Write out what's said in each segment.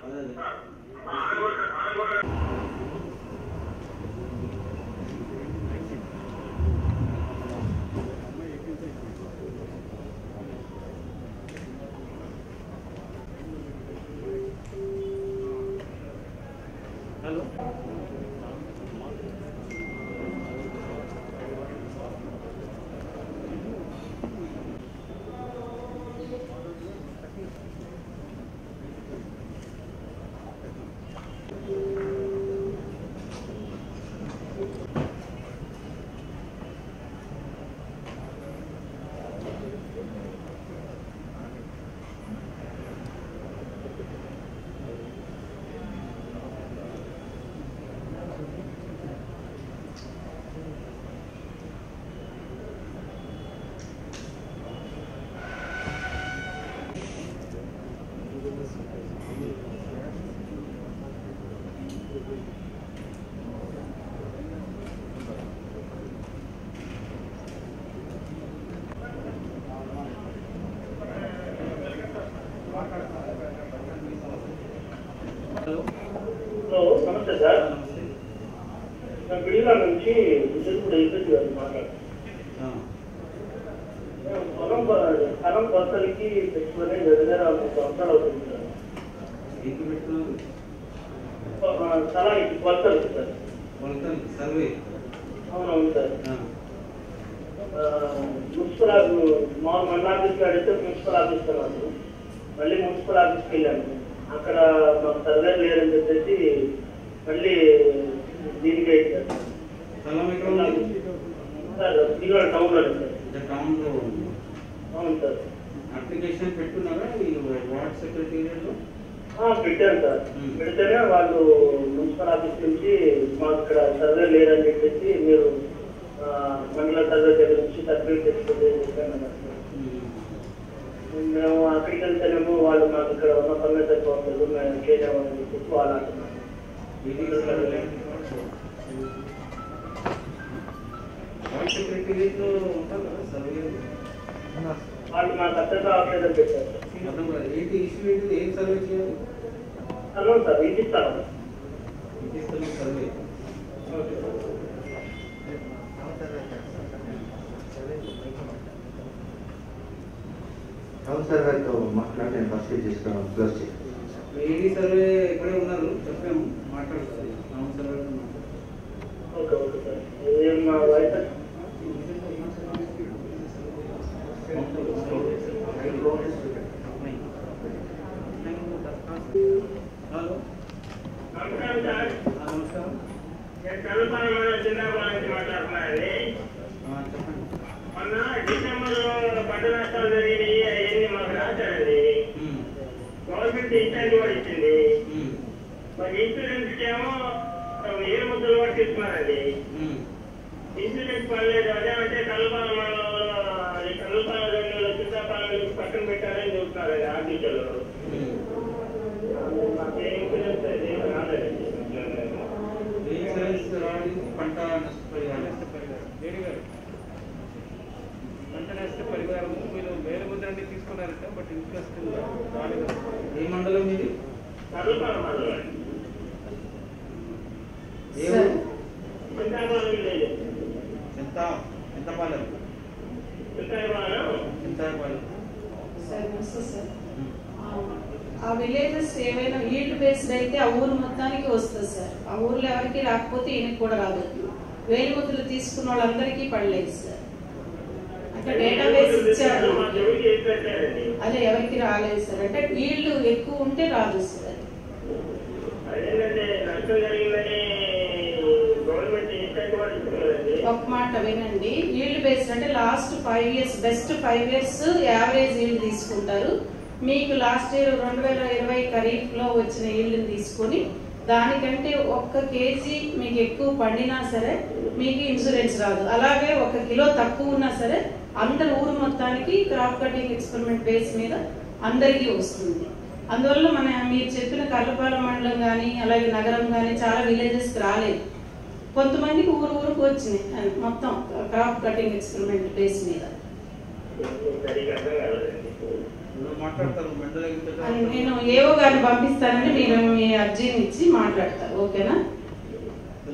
Hello నమస్తే sir, నా విడిగా నుంచి విజయపూడి అయిపోయింది మాట్లాడుతున్నాను. స్థలం కొత్తలకి పెట్టుకుని దగ్గర 3 సంవత్సరాలు అవుతుంది సార్. స్థలానికి కొత్తలకి సార్. సర్వే అవునవును సార్. మున్సిపల్ మండల ఆఫీస్కి అడిగితే మున్సిపల్ ఆఫీస్ వెళ్ళాను. మళ్ళీ మున్సిపల్ ఆఫీస్కి వెళ్ళాను. అక్కడ మాకు సర్వే లేదని చెప్పేసి మళ్ళీ దీనికి సార్ విజయవాడ టౌన్లో టౌన్లో. అవును సార్. అప్లికేషన్ పెట్టున్నారా వార్డ్ సెక్రటేరియట్లో? పెట్టాను సార్. పెడితేనే వాళ్ళు మున్సిపల్ ఆఫీస్ నుంచి మాకు ఇక్కడ సర్వే లేదని చెప్పేసి మీరు మండల సర్వే దగ్గర నుంచి సర్టిఫికేట్ తెచ్చుకుంటే చెప్పాను. మేము అక్కడికి వెళ్తేనేమో వాళ్ళు మాకు ఇక్కడ ఉన్న పనులు సరిపోతుంది, మేము చేయలేమని చెప్పేసి వాళ్ళు అంటున్నారు. వాళ్ళు మాకు అర్థం కావట్లేదని చెప్పారు. హలో సార్, ఇంటిస్తాను సర్వే. టౌన్ సర్వేతో మాట్లాడి నేను ఫస్ట్ చేసుకోవడం క్లోజ్ చేయాలి. ఏడీ సర్వే ఎక్కడే ఉన్నారు చెప్పాము, మాట్లాడుతుంది town survey. Okay okay sir. మా వైఫ్ హలో నమస్కారం సార్. నమస్కారం. నేను చదువుతాను జిందాబాద్ నుంచి మాట్లాడుతున్నానండి. చెప్పండి. మొన్న డిసెంబర్లో పంట నష్టాలు జరిగినాయి, అవన్నీ మాకు రాశారండి. గవర్నమెంట్ ఇన్సూరెన్స్ కూడా ఇచ్చింది. మరి ఇన్సూరెన్స్ ఏమో 7 ముద్దలు కూడా తీసుకున్నారండి. ఇన్సూరెన్స్ పడలేదు. అదేమంటే కల్పాల చింతాపాలెం పక్కన పెట్టారని చెబుతున్నారండి ఆఫీసులో. మాకే ఇన్సూరెన్స్ రాలేదండి. పంట నష్టపరిహారం మీరు వేరే ముద్ర తీసుకున్నారట, బట్ ఇంట్రెస్ట్ రాలేదు. ఏ మండలం ఇది? కల్పాల మండలం. చింతాపాలెం లేదు. చింతపాలెం. ఆ విలేజెస్ ఏవైనా ఈల్డ్ బేస్డ్ అయితే ఆ ఊరు మొత్తానికి వస్తుంది సార్. ఆ ఊర్లో ఎవరికి రాకపోతే ఈయనకి కూడా రాదు. వేలు ముద్దులు తీసుకున్న వాళ్ళందరికీ పడలేదు సార్. అంటే డేటాబేస్ ఇచ్చారు, అదే ఎవరికి రాలేదు సార్. అంటే ఈల్డ్ ఎక్కువ ఉంటే రాదు సార్. ఒక మాట వినండి, ఈల్డ్ బేస్డ్ అంటే last 5 years best 5 years average yield తీసుకుంటారు. మీకు లాస్ట్ ఇయర్ 2020 ఖరీఫ్ లో వచ్చిన ఈల్డ్ తీసుకుని దానికంటే 1 kg మీకు ఎక్కువ పండినా సరే మీకు ఇన్సూరెన్స్ రాదు. అలాగే 1 కిలో తక్కువ ఉన్నా సరే అందరు ఊరు మొత్తానికి క్రాప్ కటింగ్ ఎక్స్పెరిమెంట్ బేస్ మీద అందరికీ వస్తుంది. అందువల్ల మీరు చెప్పిన కర్లపాలెం మండలం కానీ అలాగే నగరం కానీ చాలా విలేజెస్ రాలేదు. కొంతమందికి ఊరుకు వచ్చినాయి మొత్తం క్రాప్ కటింగ్ ఎక్స్పెరిమెంట్ బేస్ మీద. మాట్లాడతారు మండల నేను ఏవో గారిని పంపిస్తానని మీరు మీ అర్జీని ఇచ్చి మాట్లాడతారు. ఓకేనా?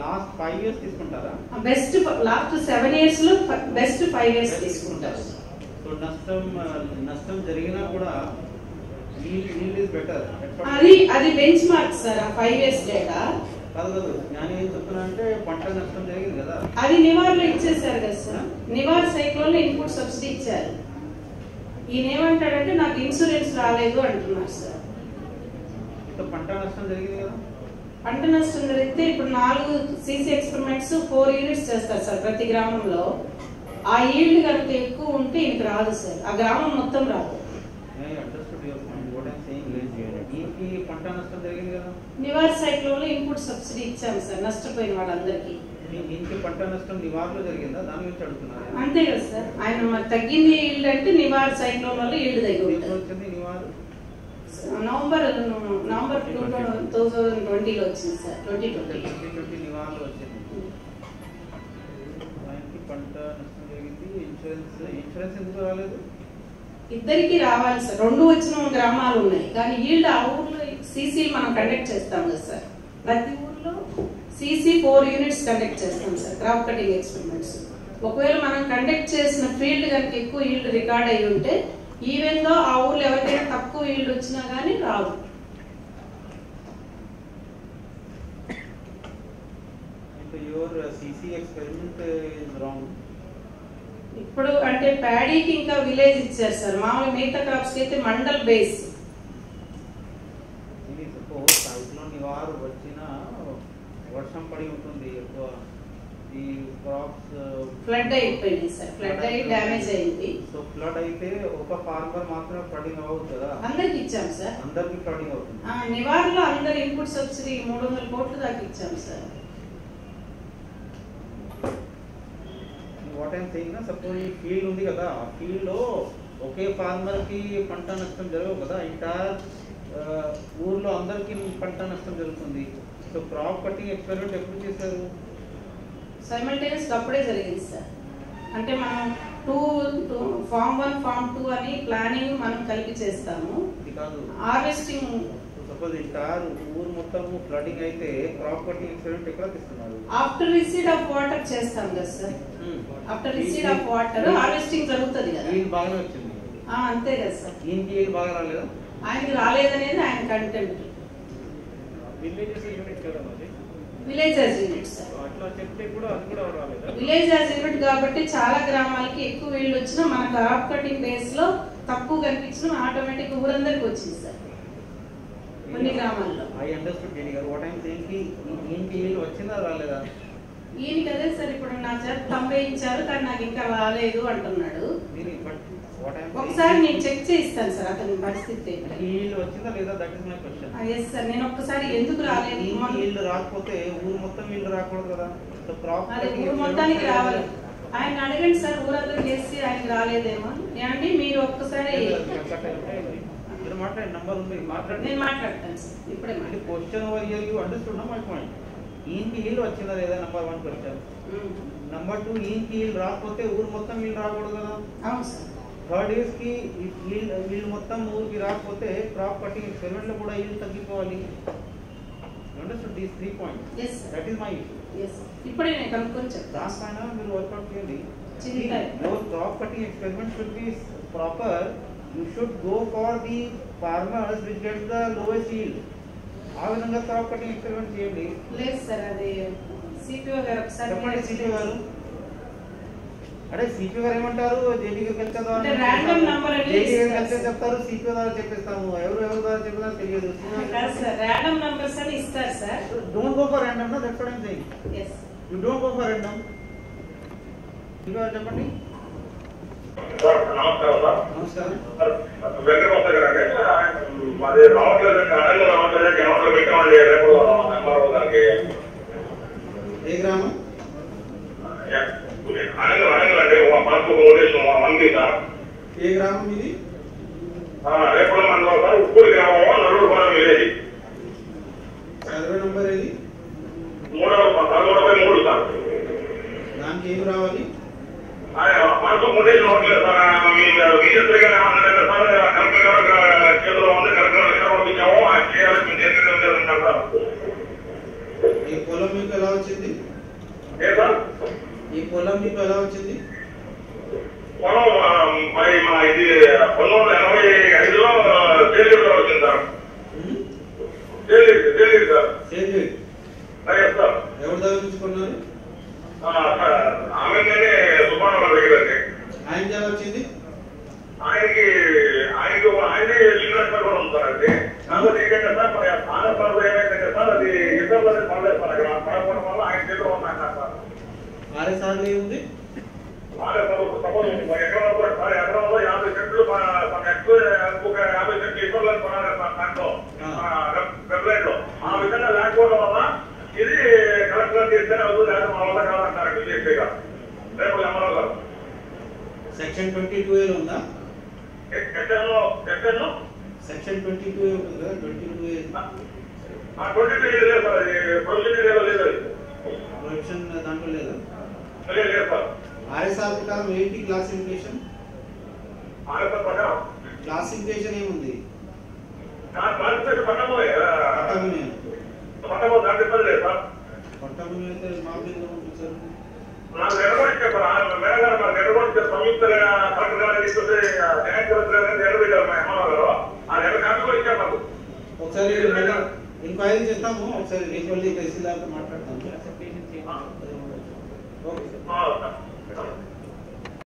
లాస్ట్ 5 years తీసుకుంటారా? బెస్ట్ లాస్ట్ 7 years లో బెస్ట్ 5 years తీసుకుంటారు. సో నష్టం జరిగినా కూడా yield is better. అది బెంచ్ మార్క్ సార్. ఆ 5 years డేటా కాదు. నేను ఏం చెప్తున్నా అంటే పంట నష్టం జరిగింది కదా, అది నివార్లో ఇచ్చేసారు కదా సార్. నివార్ సైక్లోన్ లో ఇన్పుట్ సబ్సిడీ ఇచ్చారు. ఈయన ఏమంటాడంటే నాకు ఇన్సూరెన్స్ రాలేదు అంటున్నారు సార్. పంట నష్టం జరిగింది కదా. పంట నష్టం జరిగితే ఇప్పుడు 4 CC ఎక్స్పెరిమెంట్స్ 4 యూనిట్స్ చేస్తారు సార్ ప్రతి గ్రామంలో. ఆ ఈల్డ్ కనుక ఎక్కువ ఉంటే ఇంక రాదు సార్, ఆ గ్రామం మొత్తం రాదు. పంట నష్టం జరిగింది కదా. నివార్ సైక్లోన్ లో ఇన్పుట్ సబ్సిడీ ఇచ్చాము సార్ నష్టపోయిన వాళ్ళందరికీ. ఇంటి పంట నష్టం నివార్లో జరిగిందా దాని గురించి అడుగుతున్నారు. అంతే కదా సార్. ఆయన మరి తగ్గింది ఈల్డ్ అంటే నివార్ సైక్లోన్ వల్ల ఈల్డ్ తగ్గి వచ్చింది. నివార్ నవంబర్ 2020లో వచ్చింది సార్. 2020 నివార్లో వచ్చింది. ఆయనకి పంట నష్టం జరిగింది. ఇన్సూరెన్స్ ఎందుకు రాలేదు? ఇద్దరికి రావాలి సార్. 2 వచ్చిన గ్రామాలు ఉన్నాయి కానీ ఈల్డ్ ఆ ఊర్లో CC మనం కండక్ట్ చేస్తాం కదా సార్. ప్రతి ఊర్లో CC 4 యూనిట్స్ కండక్ట్ చేస్తాం సార్ క్రాప్ కటింగ్ ఎక్స్పెరిమెంట్స్. ఒకవేళ మనం కండక్ట్ చేసిన ఫీల్డ్ కనుక ఎక్కువ ఈల్డ్ రికార్డ్ అయ్యి ఉంటే ఈవెన్ దో ఆ ఊర్లో ఎవరికైనా తక్కువ ఈల్డ్ వచ్చినా గానీ రాదు. Your CC experiment is wrong. ఇప్పుడు అంటే ప్యాడీకి ఇంకా విలేజ్ ఇచ్చారు సార్. మామూలు మిగతా క్రాప్స్ కి అయితే మండల్ బేస్. సైక్లోన్ నివార్ వచ్చిన వర్షం పడి ఉంటుంది ఎక్కువ, ఈ క్రాప్స్ ఫ్లడ్ అయిపోయింది సార్. ఫ్లడ్ అయ్యి డ్యామేజ్ అయింది. సో ఫ్లడ్ అయితే ఒక ఫార్మర్ మాత్రమే ఫ్లడింగ్ అవ్వదు కదా, అందరికి ఇచ్చాం సార్. అందరికి ఫ్లడింగ్ అవుతుంది. నివార్ లో అందరు ఇన్పుట్ సబ్సిడీ 300 కోట్లు దాకా ఇచ్చాం sir. What I'm saying, suppose ఈ ఫీల్డ్ ఉంది కదా, ఆ ఫీల్డ్ లో ఒకే ఫార్మర్ కి పంట నష్టం జరగవు కదా, ఎంటైర్ ఊర్లో అందరికి పంట నష్టం జరుగుతుంది. సో క్రాప్ కటింగ్ ఎక్స్పెరిమెంట్ ఎప్పుడు చేశారు? సైమల్టేనియస్ అప్పుడే జరిగింది సార్. అంటే మనం ఫార్మ్ 1 ఫార్మ్ 2 అని ప్లానింగ్ మనం కలిపి చేస్తాము. హార్వెస్టింగ్ సపోజ్ ఎంటైర్ ఊరు మొత్తం ఫ్లడింగ్ అయితే క్రాప్ కటింగ్ ఎక్స్పెరిమెంట్ ఎక్కడ తీస్తున్నారు? ఆఫ్టర్ రిసీడ్ ఆఫ్ వాటర్ చేస్తాం కదా sir. After రిసీడ్ of water harvesting జరుగుతుంది కదా. ఈల్డ్ బాగానే వచ్చింది. అంతే కదా సార్. ఈల్డ్ బాగా రాలేదా? ఆయనకి రాలేదనేది ఆయన కంటెంట్. విలేజెస్ యూనిట్ కదా మరి. Villages unit sir. అట్లా చెప్తే కూడా అది కూడా రాలేదా? విలేజెస్ యూనిట్ కాబట్టి చాలా గ్రామాలకి ఎక్కువ వీళ్ళు వచ్చినా మన క్రాప్ కటింగ్ బేస్ లో తక్కువ కనిపించిన ఆటోమేటిక్ ఊరందరికి వచ్చింది సార్ కొన్ని గ్రామాల్లో. ఐ అండర్స్టూడ్ జెనీ గారు. వాట్ ఐమ్ సేయింగ్ కి ఈయనకి ఈల్డ్ వచ్చిందా రాలేదా? ఈయనకి అదే సార్. ఇప్పుడు నా చేత 90 ఇచ్చారు కానీ నాకు ఇంకా రాలేదు అంటున్నాడు. ఒకసారి నేను చెక్ చేయిస్తాను సార్ అతని పరిస్థితి. ఈల్డ్ వచ్చిందా లేదా? That is my question. yes sir. నేను ఒక్కసారి ఎందుకు రాలేదు, ఈల్డ్ రాకపోతే ఊరు మొత్తం ఈల్డ్ రాకూడదు కదా. సో క్రాప్ ఊరు మొత్తానికి రావాలి. ఆయన అడగండి సార్, ఊరందరూ చేసి ఆయనకి రాలేదేమో ఏమండి మీరు ఒక్కసారి. మీరు మాట్లాడే నంబర్ ఉంది, మాట్లాడండి. నేను మాట్లాడతాను సార్ ఇప్పుడే. Question over here you understood my point. ఈయనకి ఈల్డ్ వచ్చిందా లేదా? Number 1 question. నంబర్ 2, ఈయనకి ఈల్డ్ రాకపోతే ఊరు మొత్తం ఈల్డ్ రాకూడదు కదా. అవును సార్. థర్డ్ ఇయర్స్ కి ఈల్డ్ మొత్తం ఊరికి రాకపోతే క్రాప్ కటింగ్ ఎక్స్పెరిమెంట్ లో కూడా ఈల్డ్ తగ్గిపోవాలి. Understood these 3 points. yes sir. That is my issue. yes ఇప్పుడే నేను కనుక్కొని చెప్తాను. దానిపైన మీరు వర్కౌట్ చేయండి. చిన్న your crop cutting experiment should be proper. You should go for the farmers which gets the lowest yield. ఆ విధంగా క్రాప్ కటింగ్ ఎక్స్పెరిమెంట్ చేయండి. లేదు సార్, అది సిపిఓ గారు ఒకసారి చెప్పండి. సిపిఓ గారు అదే సిపిఓ గారు ఏమంటారు? జేడీ గారు వెళ్తారు, జేడీ గారు వెళ్తే చెప్తారు, సిపిఓ ద్వారా చెప్పిస్తాము. ఎవరు ద్వారా చెప్పిస్తారో తెలియదు. సార్ ర్యాండమ్ నంబర్స్ అని ఇస్తారు sir. Don't go for random. That's what I am saying. yes you don't go for random. CPO చెప్పండి. నమస్కారం సార్. నమస్కారం. వెంకటరమణ గారు అంటే మాది రావట్లేదు, అడగలు రావట్లేదు, జనంలో పెట్టామండి. రేపు ఎంఆర్ఓ గారికి. ఏ గ్రామం? అడగలండి మనకు ఓటేషన్ 1 సార్. ఏ గ్రామం ఇది? రేపు మండలం సార్. ఉప్పూరు గ్రామం, నల్లూరుపాలెం విలేజ్. సర్వే నంబర్ ఏది? 13/3 సార్. దానికి ఏమి రావాలి? మనకు ఓటేషన్ అవ్వట్లేదు సార్. మీ విజయశ్రీ గారు ఏమన్నా సార్, కలెక్టర్ గారు ఎలా వచ్చింది? పొలం మరి మా ఇది 1985లో సేల్యూరులో వచ్చింది సార్. సేల్యూరు సార్. సేల్యూరు సార్ ఎవరి దగ్గర తీసుకున్నారు? ఆమె సుబ్బారావు దగ్గర అండి. ఆయనకి ఎలా వచ్చింది? ఆయనకి ఆయనే ఇన్వెస్టర్ కూడా ఉంది సార్. అది కాకపోతే ఏంటంటే సార్ మరి ఆంధ్రప్రదేశ్ ఏమైందంటే సార్ అది ఇతరులని పడలేదు సార్. అక్కడ పడకపోవడం వల్ల ఆయన చేతిలో ఉన్నాయన్నారు సార్. ఆర్ఎస్ఆర్లో ఏముంది? ఎకరంలో 50 సెంట్లు ఎక్కువ ఇంకొక 50 సెంట్లు ఇతరులను కొనాలి సార్ దాంట్లో వెబ్సైట్ లో. ఆ విధంగా లేకపోవడం వల్ల ఇది కలెక్టర్ చేస్తేనే అవుతుంది, లేదా మా వల్ల కాదంటారు బీజేపీ గారు. రేపు ఎమ్మెల్యే గారు సెక్షన్ 22A ఉందా? సెక్షన్ 22A ఉంటుంది కదా, 22A 22 లేదు సార్. అది ప్రొసీజర్ లేదు, ప్రొవిజన్ దాంట్లో లేదా? లేదు సార్. ఆర్ఎస్ఆర్ ప్రకారం ఏంటి క్లాసిఫికేషన్? ఆర్ఎస్ఆర్ ప్రకారం క్లాసిఫికేషన్ ఏముంది? పట్టభూమి అయితే మా మీద ఉంటుంది సార్. నాకు ఎడగొట్టి చెప్పారు మేడం నాకు ఎడగొట్టి సంయుక్త కలెక్టర్ గారు తీసుకుంటే న్యాయ కలెక్టర్ గారు ఎడబెట్టారు మా ఎమ్మెల్యే గారు. ఆ ఎడ కాపీ కూడా ఇచ్చారు నాకు. ఒకసారి ఎంక్వైరీ చేస్తాము, ఒకసారి రీజనల్ తహసీల్దార్తో మాట్లాడతాము. Okay sir.